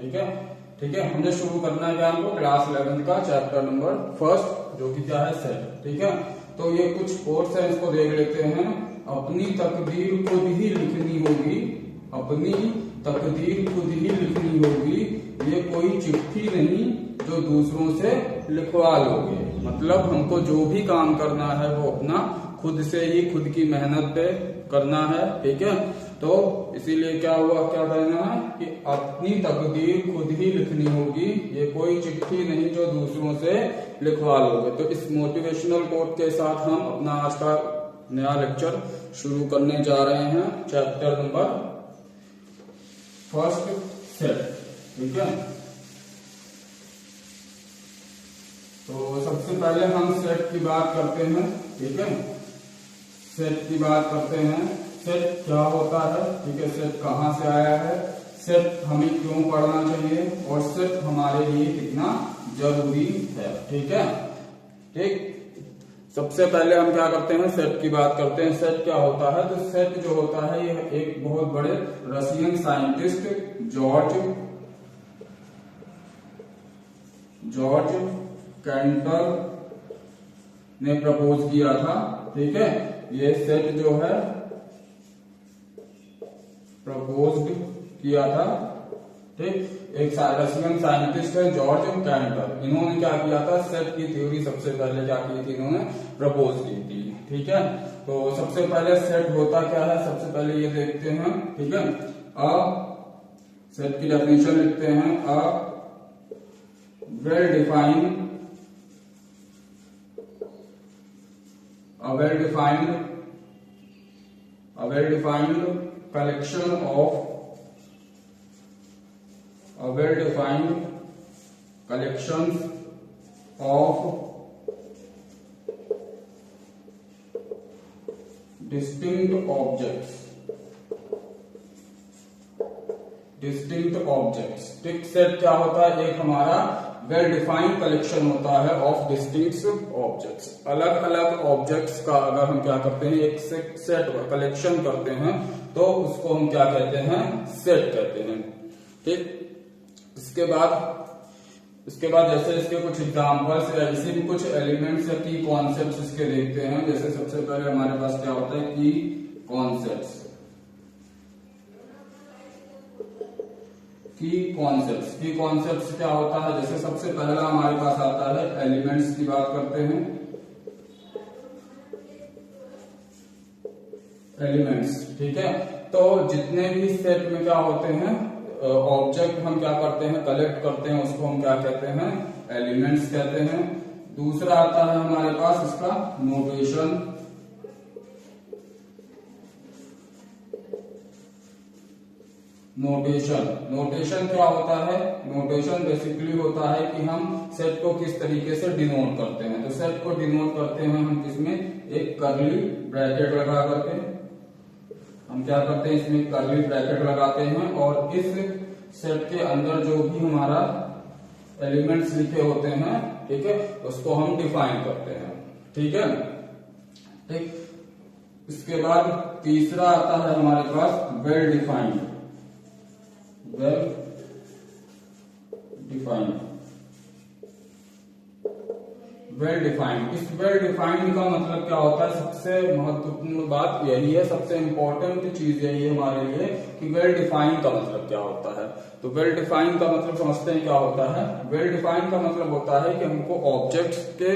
ठीक है। ठीक है, हमने शुरू करना है ज्ञान को क्लास 11 का चैप्टर नंबर 1 जो कि क्या है सेट। ठीक है, तो ये कुछ कोट्स हैं, इसको देख लेते हैं। अपनी तकदीर खुद ही लिखनी होगी, अपनी तकदीर खुद ही लिखनी होगी, ये कोई चिट्ठी नहीं जो दूसरों से लिखवा लोगे। मतलब हमको जो भी काम करना है वो अपना खुद से ही, खुद की मेहनत पे करना है। ठीक है, तो इसीलिए क्या हुआ, क्या कहना है कि अपनी तकदीर खुद ही लिखनी होगी, ये कोई चिट्ठी नहीं जो दूसरों से लिखवा लोगे। तो इस मोटिवेशनल कोट के साथ हम अपना आज का नया लेक्चर शुरू करने जा रहे हैं, चैप्टर नंबर 1 सेट। ठीक है, तो सबसे पहले हम सेट की बात करते हैं। ठीक है, सेट की बात करते हैं। सेट क्या होता है, ठीक है, सेट कहाँ से आया है, सेट हमें क्यों पढ़ना चाहिए और सेट हमारे लिए कितना जरूरी है। ठीक है, ठीक, सबसे पहले हम क्या करते हैं, सेट की बात करते हैं। सेट क्या होता है, तो सेट जो होता है ये एक बहुत बड़े रशियन साइंटिस्ट जॉर्ज कैंटर ने प्रपोज किया था। ठीक है, ये सेट जो है प्रपोज किया था। ठीक, एक रशियन साइंटिस्ट है जॉर्ज कैंटर, इन्होंने क्या किया था, सेट की थ्योरी सबसे पहले क्या की थी, इन्होंने प्रपोज की थी। ठीक है, तो सबसे पहले सेट होता क्या है, सबसे पहले ये देखते हैं। ठीक है, सेट की डेफिनेशन लिखते हैं। Well defined collection of collections of distinct objects। ठीक, सेट क्या होता है, एक हमारा वेल डिफाइंड कलेक्शन होता है ऑफ डिस्टिंक्ट ऑब्जेक्ट्स। अलग अलग ऑब्जेक्ट्स का अगर हम क्या करते हैं, एक सेट कलेक्शन करते हैं तो उसको हम क्या कहते हैं, सेट कहते हैं। ठीक, इसके बाद जैसे इसके कुछ एग्जांपल्स या इसी में कुछ एलिमेंट्स या की कॉन्सेप्ट्स इसके देखते हैं। जैसे सबसे पहले हमारे पास क्या होता है, की कॉन्सेप्ट्स। की कॉन्सेप्ट्स क्या होता है, जैसे सबसे पहला हमारे पास आता है एलिमेंट्स की बात करते हैं। एलिमेंट्स, ठीक है, तो जितने भी सेट में क्या होते हैं ऑब्जेक्ट हम क्या करते हैं, कलेक्ट करते हैं, उसको हम क्या कहते हैं, एलिमेंट्स कहते हैं। दूसरा आता है हमारे पास इसका नोटेशन। नोटेशन क्या होता है, नोटेशन बेसिकली होता है कि हम सेट को किस तरीके से डिनोट करते हैं। तो सेट को डिनोट करते हैं हम किसमें, एक कर्ली ब्रैकेट लगा करके हम क्या करते हैं, इसमें कर्ली ब्रैकेट लगाते हैं और इस सेट के अंदर जो भी हमारा एलिमेंट्स लिखे होते हैं, ठीक है, उसको हम डिफाइन करते हैं। ठीक है, ठीक, इसके बाद तीसरा आता है हमारे पास वेल डिफाइंड। इस वेल डिफाइंड का मतलब क्या होता है, सबसे महत्वपूर्ण बात यही है, सबसे इंपॉर्टेंट चीज यही है हमारे लिए कि वेल डिफाइंड का मतलब क्या होता है। तो वेल डिफाइंड का मतलब समझते हैं क्या होता है। वेल डिफाइंड का मतलब होता है कि हमको ऑब्जेक्ट्स के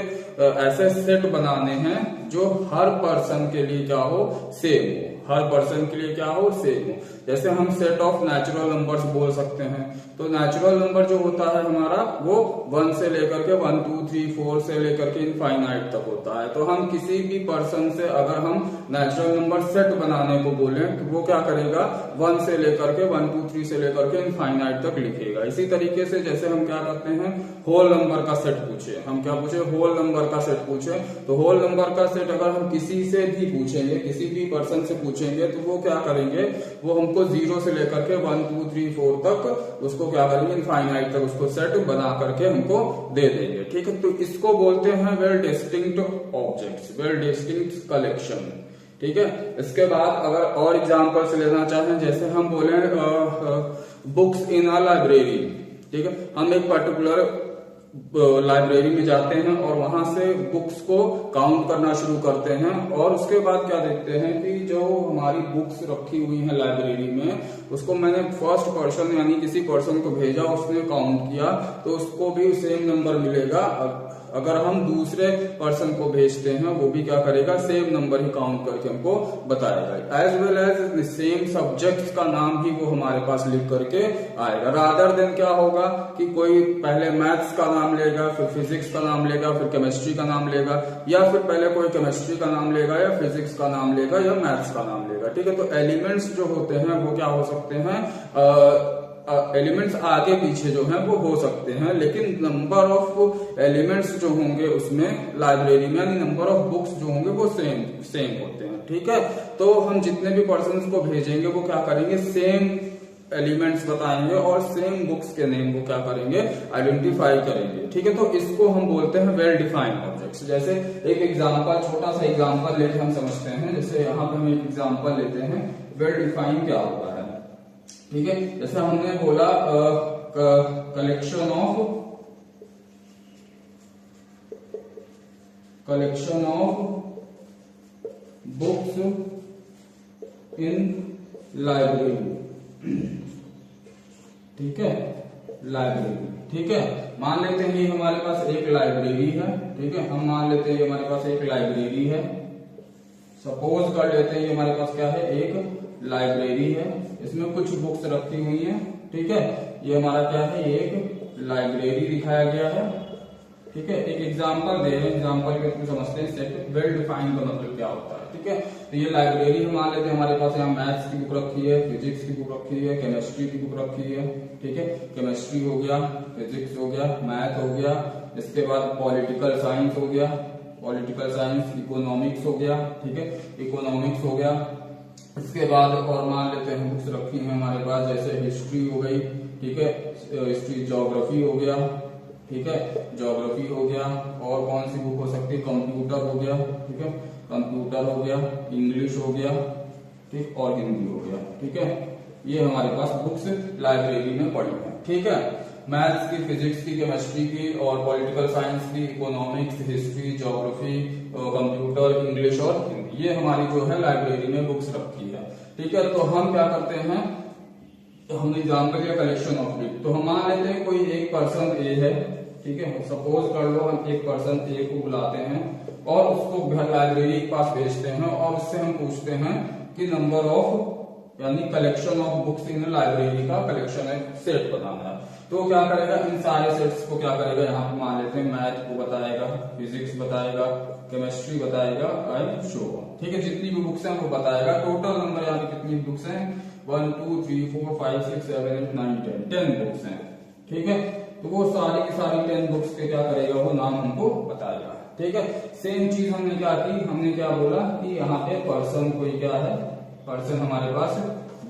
ऐसे सेट बनाने हैं जो हर पर्सन के लिए क्या हो, सेम हो, हर पर्सन के लिए क्या हो, सेम हो। जैसे हम सेट ऑफ नेचुरल नंबर्स बोल सकते हैं, तो नेचुरल नंबर जो होता है हमारा वो 1 से लेकर के 1 2 3 4 से लेकर के इनफाइनाइट तक होता है। तो हम किसी भी पर्सन से अगर हम नेचुरल नंबर सेट बनाने को बोले तो वो क्या करेगा, 1 से लेकर के 1 2 3 से लेकर के इनफाइनाइट तक लिखेगा। इसी तरीके से जैसे हम क्या करते हैं, होल नंबर का सेट पूछे, हम क्या पूछे, होल नंबर का सेट पूछे, तो होल नंबर का सेट अगर हम किसी से भी पूछेंगे, किसी भी पर्सन से पूछेंगे, तो वो क्या करेंगे, वो हमको 0 से लेकर के 1 2 3 4 तक उसको क्या करेंगे, इनफाइनाइट तक उसको सेट बना करके हमको दे देंगे। ठीक है, तो इसको बोलते हैं well distinct objects, well distinct collection. ठीक है, इसके बाद अगर और एग्जांपल्स लेना चाहें, जैसे हम बोले बुक्स इन अ लाइब्रेरी, ठीक है। हम एक पर्टिकुलर लाइब्रेरी में जाते हैं और वहां से बुक्स को काउंट करना शुरू करते हैं और उसके बाद क्या देखते हैं कि जो हमारी बुक्स रखी हुई हैं लाइब्रेरी में, उसको मैंने फर्स्ट पर्सन यानी किसी पर्सन को भेजा, उसने काउंट किया तो उसको भी सेम नंबर मिलेगा। अगर हम दूसरे पर्सन को भेजते हैं वो भी क्या करेगा, सेम नंबर ही काउंट करके हमको बताएगा। As well as same subjects का नाम भी वो हमारे पास लिख करके आएगा। रादर देन क्या होगा कि कोई पहले मैथ्स का नाम लेगा, फिर फिजिक्स का नाम लेगा, फिर केमिस्ट्री का नाम लेगा, या फिर पहले कोई केमिस्ट्री का नाम लेगा या फिजिक्स का नाम लेगा या मैथ्स का नाम लेगा, ठीक है। तो एलिमेंट्स जो होते हैं वो क्या हो सकते हैं, एलिमेंट्स आगे पीछे जो हैं वो हो सकते हैं, लेकिन नंबर ऑफ एलिमेंट्स जो होंगे उसमें लाइब्रेरी में, यानी नंबर ऑफ बुक्स जो होंगे वो सेम होते हैं, ठीक है। तो हम जितने भी पर्सन्स को भेजेंगे वो क्या करेंगे, सेम एलिमेंट्स बताएंगे और सेम बुक्स के नेम को क्या करेंगे, आइडेंटिफाई करेंगे, ठीक है। तो इसको हम बोलते हैं वेल डिफाइंड ऑब्जेक्ट्स। जैसे एक एग्जांपल, छोटा सा एग्जांपल लेके हम समझते हैं। जैसे यहाँ पे हम एक एग्जांपल लेते हैं, वेल डिफाइंड क्या होता है, ठीक है। जैसे हमने बोला collection of books in library, ठीक है, लाइब्रेरी, ठीक है। मान लेते हैं ये हमारे पास एक लाइब्रेरी है, ठीक है। हम मान लेते हैं हमारे पास एक लाइब्रेरी है, सपोज कर लेते हैं ये हमारे पास क्या है, एक लाइब्रेरी है, इसमें कुछ बुक्स रखी हुई हैं, ठीक है। ये हमारा क्या है, एक लाइब्रेरी दिखाया गया है, ठीक है। एक एग्जांपल दे रहे हैं, एग्जांपल के थ्रू समझते हैं सेट वेल डिफाइंड का मतलब क्या होता है, ठीक है। तो ये लाइब्रेरी हम मान लेते हैं हमारे पास यहाँ मैथ्स की बुक रखी है, फिजिक्स की बुक रखी है, केमिस्ट्री की बुक रखी है, ठीक है। केमिस्ट्री हो गया, फिजिक्स हो गया, मैथ हो गया, इसके बाद पॉलिटिकल साइंस हो गया, पॉलिटिकल साइंस, इकोनॉमिक्स हो गया, ठीक है, इकोनॉमिक्स हो गया। इसके बाद और मान लेते हैं बुक्स रखी हैं हमारे पास, जैसे हिस्ट्री हो गई, ठीक है, हिस्ट्री, ज्योग्राफी हो गया, ठीक है, ज्योग्राफी हो गया। और कौन सी बुक हो सकती है, कंप्यूटर हो गया, ठीक है, कंप्यूटर हो गया, इंग्लिश हो गया, ठीक, और हिंदी हो गया, ठीक है। ये हमारे पास बुक्स लाइब्रेरी में पड़ी है, ठीक है। मैथ्स की, फिजिक्स की, केमिस्ट्री की और पॉलिटिकल साइंस की, economics, history, geography, computer, English और हिंदी, ये हमारी जो है लाइब्रेरी में बुक्स रखी है, ठीक है। तो हम क्या करते हैं, तो हमने एग्जाम्पल लिया कलेक्शन ऑफ बुक। तो हम मान लेते हैं कोई एक पर्सन ए है, ठीक है, सपोज कर लो हम एक पर्सन ए को बुलाते हैं और उसको घर लाइब्रेरी के पास भेजते हैं और उससे हम पूछते हैं कि नंबर ऑफ, यानी collection of books in library का कलेक्शन है, सेट बनाना है। तो क्या करेगा, इन सारे सेट्स को क्या करेगा, यहाँ पे मान लेते हैं मैथ को बताएगा, फिजिक्स बताएगा, केमिस्ट्री बताएगा, एंड सो ऑन, ठीक है। जितनी भी बुक्स हैं वो बताएगा। टोटल नंबर यहाँ पे कितनी बुक्स हैं, 1 2 3 4 5 6 7 8 9 10 बुक्स हैं, ठीक है। तो वो सारी की सारी 10 बुक्स के क्या करेगा, वो नाम हमको बताएगा, ठीक है। सेम चीज हमने क्या की, हमने क्या बोला कि यहाँ पे पर्सन कोई क्या है, पर्सन हमारे पास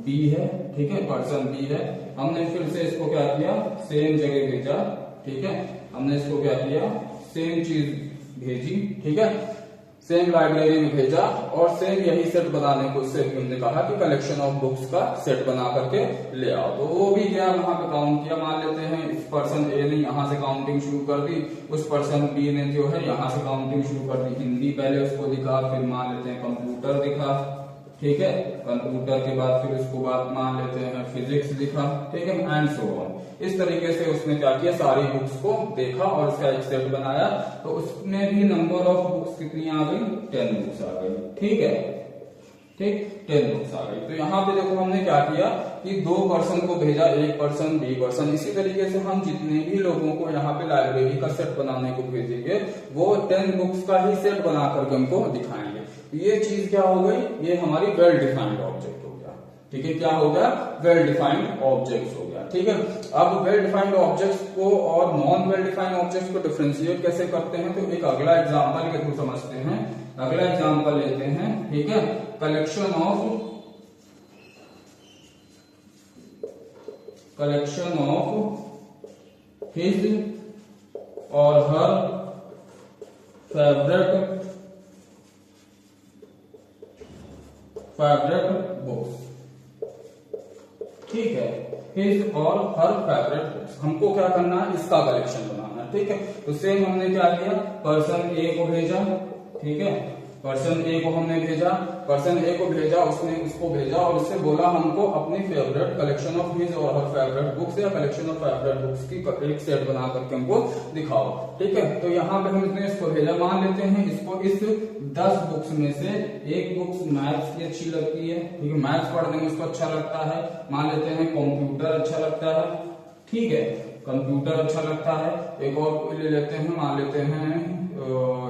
बी है, ठीक है, पर्सन बी है। हमने फिर से इसको क्या किया, सेम जगह भेजा, ठीक है। हमने इसको क्या किया, सेम चीज भेजी, ठीक है, सेम लाइब्रेरी में भेजा और सेम यही सेट बनाने को उससे हमने कहा कि कलेक्शन ऑफ बुक्स का सेट बना करके ले आओ। तो वो भी गया वहां पे काउंट किया, मान लेते हैं इस पर्सन ए ने यहाँ से काउंटिंग शुरू कर दी, उस पर्सन बी ने जो है यहाँ से काउंटिंग शुरू कर दी। हिंदी पहले उसको दिखा, फिर मान लेते हैं कंप्यूटर दिखा, ठीक है, कंप्यूटर के बाद फिर उसको बाद मान लेते हैं फिजिक्स दिखा, ठीक है, एंड सो ऑन। इस तरीके से उसने क्या किया, सारी बुक्स को देखा और उसका एक सेट बनाया। तो उसमें भी नंबर ऑफ बुक्स कितनी आ गई, 10 बुक्स आ गई, ठीक है, ठीक, 10 बुक्स आ गई। तो यहाँ पे देखो हमने क्या किया कि 2 पर्सन को भेजा, एक पर्सन, बी पर्सन। इसी तरीके से हम जितने भी लोगों को यहाँ पे लाइब्रेरी का सेट बनाने को भेजेंगे वो 10 बुक्स का ही सेट बना करके हमको दिखाएंगे। ये चीज क्या हो गई, ये हमारी वेल डिफाइंड ऑब्जेक्ट हो गया, ठीक है। क्या हो गया, वेल डिफाइंड ऑब्जेक्ट हो गया, ठीक है। अब वेल डिफाइंड ऑब्जेक्ट्स को और नॉन वेल डिफाइंड ऑब्जेक्ट्स को डिफरेंशिएट कैसे करते हैं, तो एक अगला एग्जांपल के थ्रू समझते हैं। अगला एग्जांपल लेते हैं, ठीक है, कलेक्शन ऑफ हिज और हर फेवरेट बुक्स, ठीक है। हिज और हर फेवरेट बुक्स। हमको क्या करना है, इसका कलेक्शन बनाना है, ठीक है। तो सेम हमने क्या किया, पर्सन ए को भेजा, ठीक है, पर्सन ए को हमने भेजा, पर्सन ए को भेजा, उसने उसको भेजा और उससे बोला हमको अपनी फेवरेट कलेक्शन ऑफ हिज और हर फेवरेट बुक्स या कलेक्शन ऑफ फेवरेट बुक्स की एक सेट बना करके हमको दिखाओ, ठीक है। तो यहाँ पे हमने इसको भेजा, मान लेते हैं इसको इस 10 बुक्स में से एक बुक्स मैथ्स की अच्छी लगती है, ठीक है, मैथ्स पढ़ने में उसको अच्छा लगता है, मान लेते हैं कंप्यूटर अच्छा लगता है, ठीक है, कंप्यूटर अच्छा लगता है, एक और ले लेते हैं, मान लेते हैं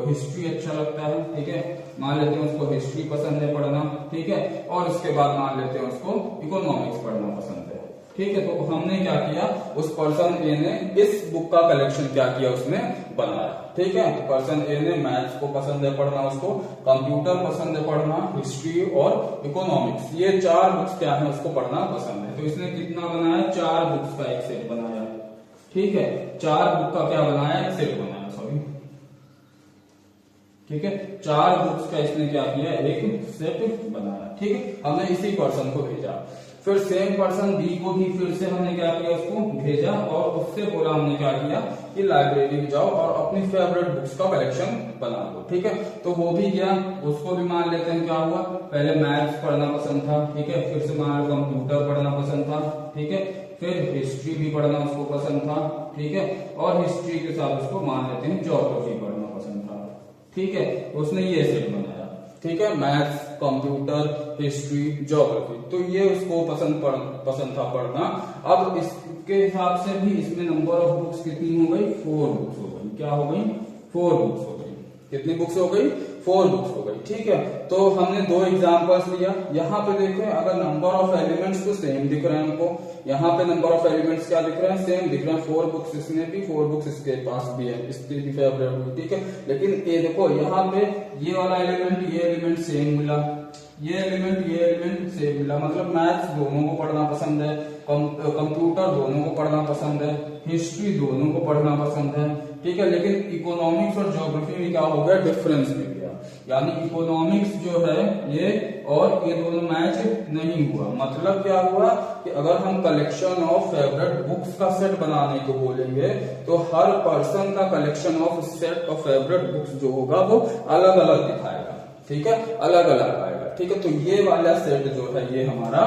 हिस्ट्री अच्छा लगता है, ठीक है, मान लेते हैं उसको हिस्ट्री पसंद है पढ़ना, ठीक है, और उसके बाद मान लेते हैं उसको इकोनॉमिक्स पढ़ना पसंद है, ठीक है। तो हमने क्या किया, उस पर्सन ए ने इस बुक का कलेक्शन क्या किया, उसने बनाया, ठीक है। तो पर्सन ए ने मैथ्स को पसंद है पढ़ना, उसको कंप्यूटर पसंद है पढ़ना, हिस्ट्री और इकोनॉमिक्स, ये 4 बुक्स क्या है उसको पढ़ना पसंद है। तो इसने कितना बनाया, 4 बुक्स का एक सेट बनाया, ठीक है, 4 बुक का क्या बनाया, एक सेट बनाया, सॉरी, ठीक है, 4 बुक्स का इसने क्या किया, एक सेट बनाया, ठीक है। हमने इसी पर्सन को भेजा, फिर सेम पर्सन बी को भी फिर से हमने क्या किया, उसको भेजा और उससे बोला हमने क्या किया कि लाइब्रेरी में जाओ और अपनी फेवरेट बुक्स का कलेक्शन बना लो, ठीक है। तो वो भी गया, उसको भी मान लेते हैं क्या हुआ, पहले मैथ्स पढ़ना पसंद था, ठीक है, फिर से मान लो कंप्यूटर पढ़ना पसंद था, ठीक है, फिर हिस्ट्री भी पढ़ना उसको पसंद था, ठीक है, और हिस्ट्री के साथ उसको मान लेते हैं ज्योग्राफी पढ़ना पसंद था, ठीक है। उसने ये सेट बनाया, ठीक है, मैथ्स, कंप्यूटर, हिस्ट्री, ज्योग्राफी, तो ये उसको पसंद था पढ़ना। अब इसके हिसाब से भी इसमें नंबर ऑफ बुक्स कितनी हो गई, 4 बुक्स हो गई, क्या हो गई, 4 बुक्स हो गई, कितनी बुक्स हो गई, 4 बुक्स हो गई, ठीक है। तो हमने 2 एग्जांपल्स लिया, यहाँ पे देखें अगर नंबर ऑफ एलिमेंट्स तो सेम दिख रहे हैं हमको, यहाँ पे नंबर ऑफ एलिमेंट्स क्या दिख रहे हैं, सेम दिख रहे हैं, 4 बुक्स इसमें भी, 4 बुक्स इसके पास भी है, इसकी भी फेवरेट हुई, ठीक है। लेकिन ये देखो यहाँ पे ये वाला एलिमेंट, ये एलिमेंट सेम मिला, ये एलिमेंट सेम मिला, मतलब मैथ्स दोनों को पढ़ना पसंद है, कंप्यूटर दोनों को पढ़ना पसंद है, हिस्ट्री दोनों को पढ़ना पसंद है, ठीक है। लेकिन इकोनॉमिक्स और ज्योग्राफी में क्या हो गया, डिफरेंस मिल गया, यानी इकोनॉमिक्स जो है ये और ये दोनों मैच नहीं हुआ। मतलब क्या हुआ कि अगर हम कलेक्शन ऑफ फेवरेट बुक्स का सेट बनाने को बोलेंगे तो हर पर्सन का collection of set of favourite books जो होगा वो अलग अलग दिखाएगा, ठीक है, अलग अलग आएगा, ठीक है। तो ये वाला सेट जो है, ये हमारा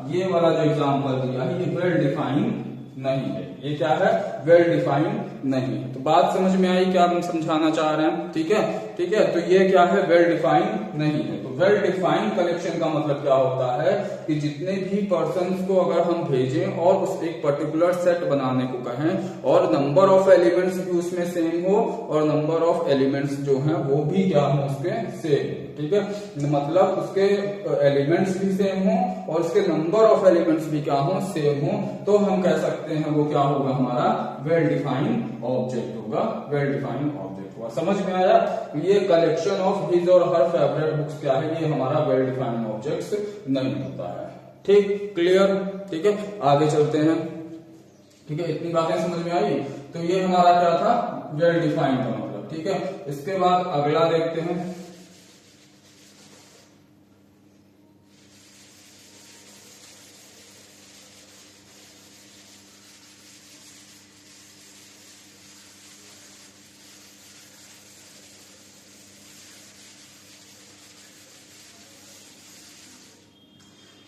ये वाला जो एग्जांपल दिया है, ये वेल डिफाइंड नहीं है, ये क्या है, वेल डिफाइंड नहीं है। तो बात समझ में आई क्या हम समझाना चाह रहे हैं, ठीक है, ठीक है। तो ये क्या है, वेल डिफाइंड नहीं है। तो वेल डिफाइंड कलेक्शन का मतलब क्या होता है कि जितने भी पर्सन्स को अगर हम भेजें और उस एक पर्टिकुलर सेट बनाने को कहें और नंबर ऑफ एलिमेंट्स भी उसमें सेम हो और नंबर ऑफ एलिमेंट्स जो हैं वो भी क्या हो, उसके सेम, ठीक है, मतलब उसके एलिमेंट्स भी सेम हो और उसके नंबर ऑफ एलिमेंट्स भी क्या हो, सेम हो, तो हम कह सकते हैं वो क्या होगा, हमारा वेल डिफाइंड ऑब्जेक्ट होगा, वेल डिफाइंड ऑब्जेक्ट होगा। समझ में आया, ये कलेक्शन ऑफ हिज और हर फेवरेट बुक्स क्या है, ये हमारा वेल डिफाइंड ऑब्जेक्ट्स नहीं होता है, ठीक, क्लियर, ठीक है। आगे चलते हैं, ठीक है, इतनी बातें समझ में आई। तो ये हमारा क्या था, वेल डिफाइंड का मतलब, ठीक है। इसके बाद अगला देखते हैं,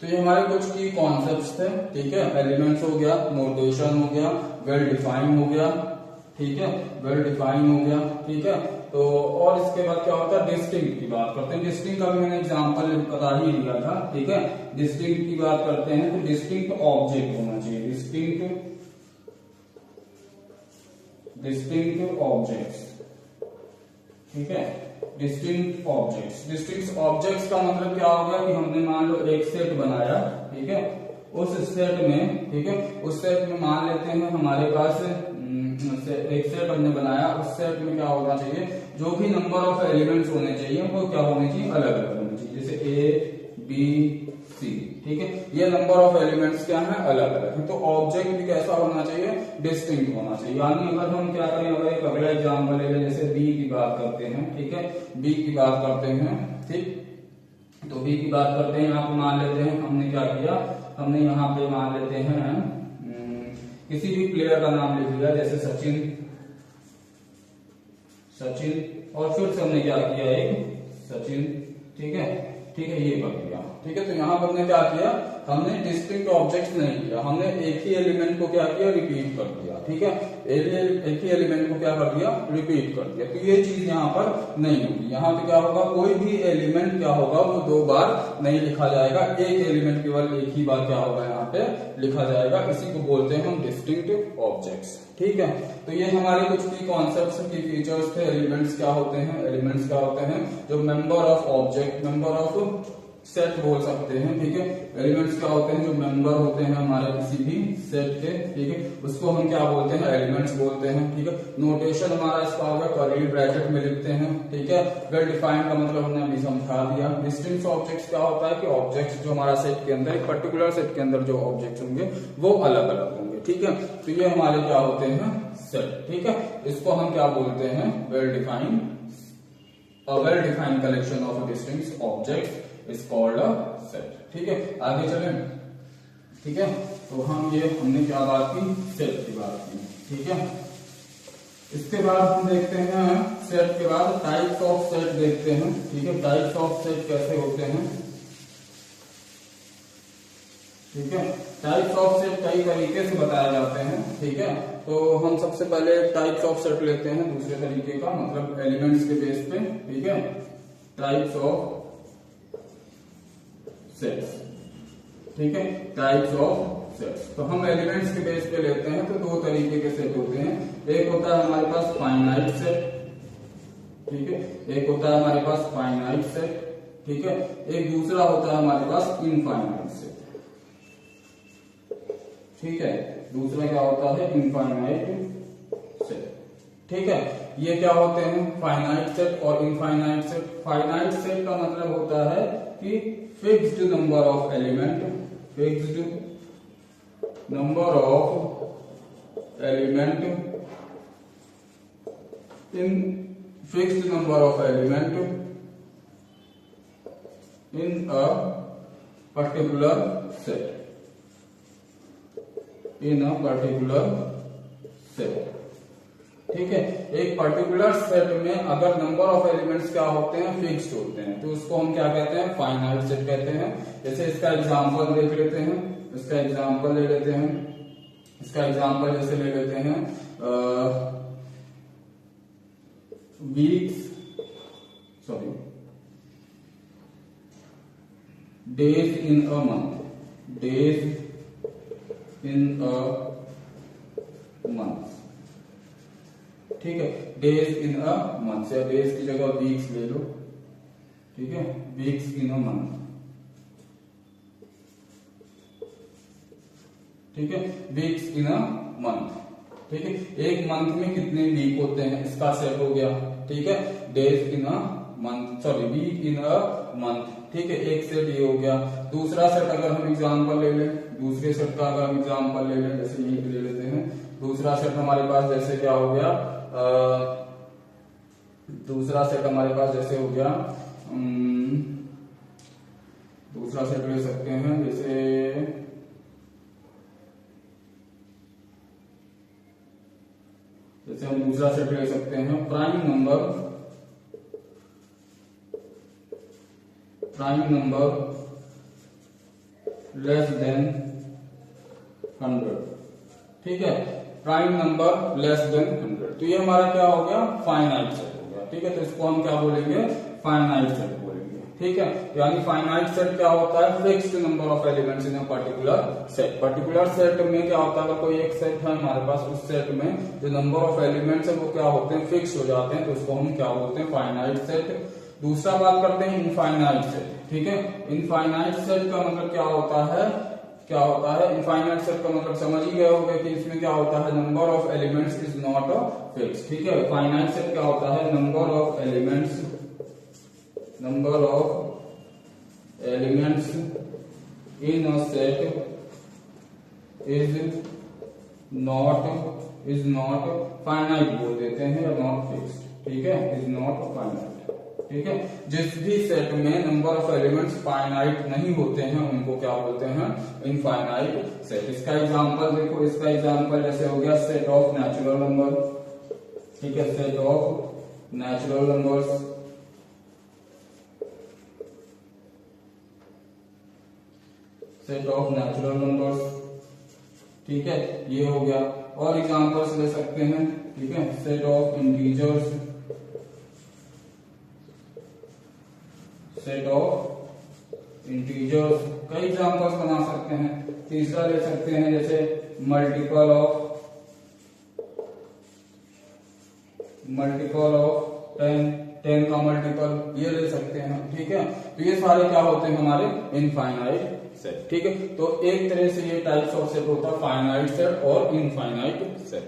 तो ये हमारे कुछ की कॉन्सेप्ट्स थे, ठीक है, एलिमेंट्स हो गया, नोटेशन हो गया, वेल डिफाइन हो गया, ठीक है, वेल डिफाइन हो गया, ठीक है। तो और इसके बाद क्या होता है, डिस्टिंक्ट की बात करते हैं। डिस्टिंक्ट का भी मैंने एग्जांपल बता ही दिया था, ठीक है। डिस्टिंक्ट की बात करते हैं तो डिस्टिंक्ट ऑब्जेक्ट होना चाहिए, डिस्टिंक्ट ऑब्जेक्ट्स, ठीक है, डिस्टिंक्ट ऑब्जेक्ट्स का मतलब क्या होगा कि हमने मान लो एक सेट बनाया, ठीक है, उस सेट में, ठीक है, उस सेट में मान लेते हैं हमारे पास एक सेट हमने बनाया, उस सेट में क्या होना चाहिए, जो भी नंबर ऑफ एलिमेंट्स होने चाहिए वो क्या होने चाहिए, अलग अलग होने चाहिए, जैसे ए बी सी, ठीक है, ये नंबर ऑफ एलिमेंट्स क्या है, अलग अलग है। तो ऑब्जेक्ट भी कैसा होना चाहिए, डिस्टिंक्ट होना चाहिए। यानी अगर हम क्या करें, अगर एक अगला एग्जाम्पल ले लें, जैसे बी की बात करते हैं, ठीक है, बी की बात करते हैं, ठीक, तो बी की बात करते हैं, यहाँ पे मान लेते हैं हमने क्या किया, हमने यहाँ पे मान लेते हैं किसी भी प्लेयर का नाम लिख लिया, जैसे सचिन, और फिर से हमने क्या किया, एक सचिन, ठीक है, ये कर दिया, ठीक है। तो यहाँ पर हमने क्या किया, हमने डिस्टिंक्ट ऑब्जेक्ट्स नहीं किया, हमने एक ही एलिमेंट को क्या किया, रिपीट कर दिया, ठीक है, एक ही एलिमेंट को क्या कर दिया, रिपीट कर दिया। तो ये चीज यहाँ पर नहीं होगी। यहाँ पे क्या होगा, कोई भी एलिमेंट क्या होगा, वो 2 बार नहीं लिखा जाएगा, एक एलिमेंट केवल एक ही बार क्या होगा यहाँ पे लिखा जाएगा। इसी को बोलते हैं हम डिस्टिंक्ट ऑब्जेक्ट्स, ठीक है। तो ये हमारे कुछ की कॉन्सेप्ट्स की फीचर्स थे। एलिमेंट्स क्या होते हैं, एलिमेंट्स क्या होते हैं, जो member of object, member of set बोल सकते हैं, ठीक है। एलिमेंट्स क्या होते हैं, जो मेंबर होते हैं हमारे किसी भी सेट के, ठीक है, उसको हम क्या बोलते हैं, एलिमेंट्स बोलते हैं, ठीक है। नोटेशन हमारा इसका होगा कर्ली ब्रैकेट में लिखते हैं, ठीक है। वेल डिफाइंड का मतलब हमने अभी समझा दिया। डिस्टिंक्ट ऑब्जेक्ट्स क्या होता है कि ऑब्जेक्ट्स जो हमारा सेट के अंदर, एक पर्टिकुलर सेट के अंदर जो ऑब्जेक्ट्स होंगे वो अलग अलग होंगे, ठीक है। तो ये हमारे क्या होते हैं, सेट, ठीक है। इसको हम क्या बोलते हैं, well defined, well defined collection of distinct objects is called a set, ठीक है। आगे चलें, ठीक है। तो हमने क्या बात की, सेट की बात की, ठीक है। इसके बाद हम देखते हैं, सेट के बाद टाइप्स ऑफ सेट देखते हैं, ठीक है। टाइप्स ऑफ सेट कैसे होते हैं, ठीक है। टाइप्स ऑफ सेट कई तरीके से बताए जाते हैं, ठीक है। तो हम सबसे पहले टाइप्स ऑफ सेट लेते हैं दूसरे तरीके का, मतलब एलिमेंट्स के बेस पे, ठीक है। टाइप्स ऑफ सेट्स, ठीक है, टाइप्स ऑफ सेट्स। तो हम एलिमेंट्स के बेस पे लेते हैं, तो 2 तरीके के सेट होते हैं। एक होता है हमारे पास फाइनाइट सेट, ठीक है, एक होता है हमारे पास फाइनाइट सेट, ठीक है। एक दूसरा होता है हमारे पास इनफाइनाइट सेट, ठीक है। दूसरा क्या होता है, इनफाइनाइट सेट, ठीक है। ये क्या होते हैं, फाइनाइट सेट और इनफाइनाइट सेट। फाइनाइट सेट का मतलब होता है कि fixed number of element, fixed number of element in fixed number of element in a particular set, in a particular set, ठीक है। एक पर्टिकुलर सेट में अगर नंबर ऑफ एलिमेंट्स क्या होते हैं, फिक्स्ड होते हैं, तो उसको हम क्या कहते हैं, फाइनाइट सेट कहते हैं। जैसे इसका एग्जांपल देख लेते हैं, इसका एग्जांपल ले लेते हैं, इसका एग्जांपल जैसे ले लेते हैं weeks, sorry, days in a month, days in a month, ठीक है। डेज इन अ मंथ, या डेज की जगह वीक्स ले लो, ठीक है, वीक्स इन अ मंथ, ठीक है, वीक्स इन अ मंथ, ठीक है। एक मंथ में कितने वीक होते हैं, इसका सेट हो गया, ठीक है। Days in a month, sorry, week in a month, ठीक है। एक सेट ये हो गया। दूसरा सेट अगर हम एग्जांपल ले लें, दूसरे सेट का अगर हम एग्जांपल ले लें, जैसे यही ले लेते हैं, दूसरा सेट हमारे पास जैसे क्या हो गया, दूसरा सेट हमारे पास जैसे हो गया, दूसरा सेट ले सकते हैं, जैसे हम दूसरा सेट ले सकते हैं, प्राइम नंबर लेस देन 100, ठीक है, प्राइम नंबर लेस देन 100। तो ये हमारा क्या हो गया, फाइनाइट सेट हो गया, ठीक है। तो इसको हम क्या बोलेंगे, फाइनाइट सेट बोलेंगे, ठीक है। यानी फाइनाइट सेट क्या होता है, fixed number of elements in a particular set. Particular set में क्या होता है, अगर कोई एक सेट है हमारे पास, उस सेट में जो नंबर ऑफ एलिमेंट्स है वो क्या होते हैं, फिक्स हो जाते हैं, तो उसको हम क्या बोलते हैं, फाइनाइट सेट। दूसरा बात करते हैं इनफाइनाइट सेट, ठीक है। इनफाइनाइट सेट का मतलब क्या होता है, इनफाइनाइट सेट का मतलब समझ ही गए होंगे कि इसमें क्या होता है, number of elements is not fix, ठीक है। फाइनाइट सेट क्या होता है, number of elements in a set is not finite बोल देते हैं, या नॉट फिक्स्ड, ठीक है, इज नॉट फाइनाइट, ठीक है। जिस भी सेट में नंबर ऑफ एलिमेंट्स फाइनाइट नहीं होते हैं उनको क्या बोलते हैं, इनफाइनाइट सेट। इसका एग्जांपल देखो, इसका एग्जांपल जैसे हो गया सेट ऑफ नेचुरल नंबर, ठीक है, set of natural numbers, set of natural numbers, ठीक है, ये हो गया। और एग्जांपल्स ले सकते हैं, ठीक है, set of integers, set of integers, कई एग्जांपल्स बना सकते हैं। तीसरा ले सकते हैं जैसे मल्टीपल ऑफ 10 का मल्टीपल, ये ले सकते हैं, ठीक है। तो ये सारे क्या होते हैं हमारे इनफाइनाइट सेट, ठीक है। तो एक तरह से ये टाइप्स ऑफ सेट होता है, फाइनाइट सेट और इनफाइनाइट सेट।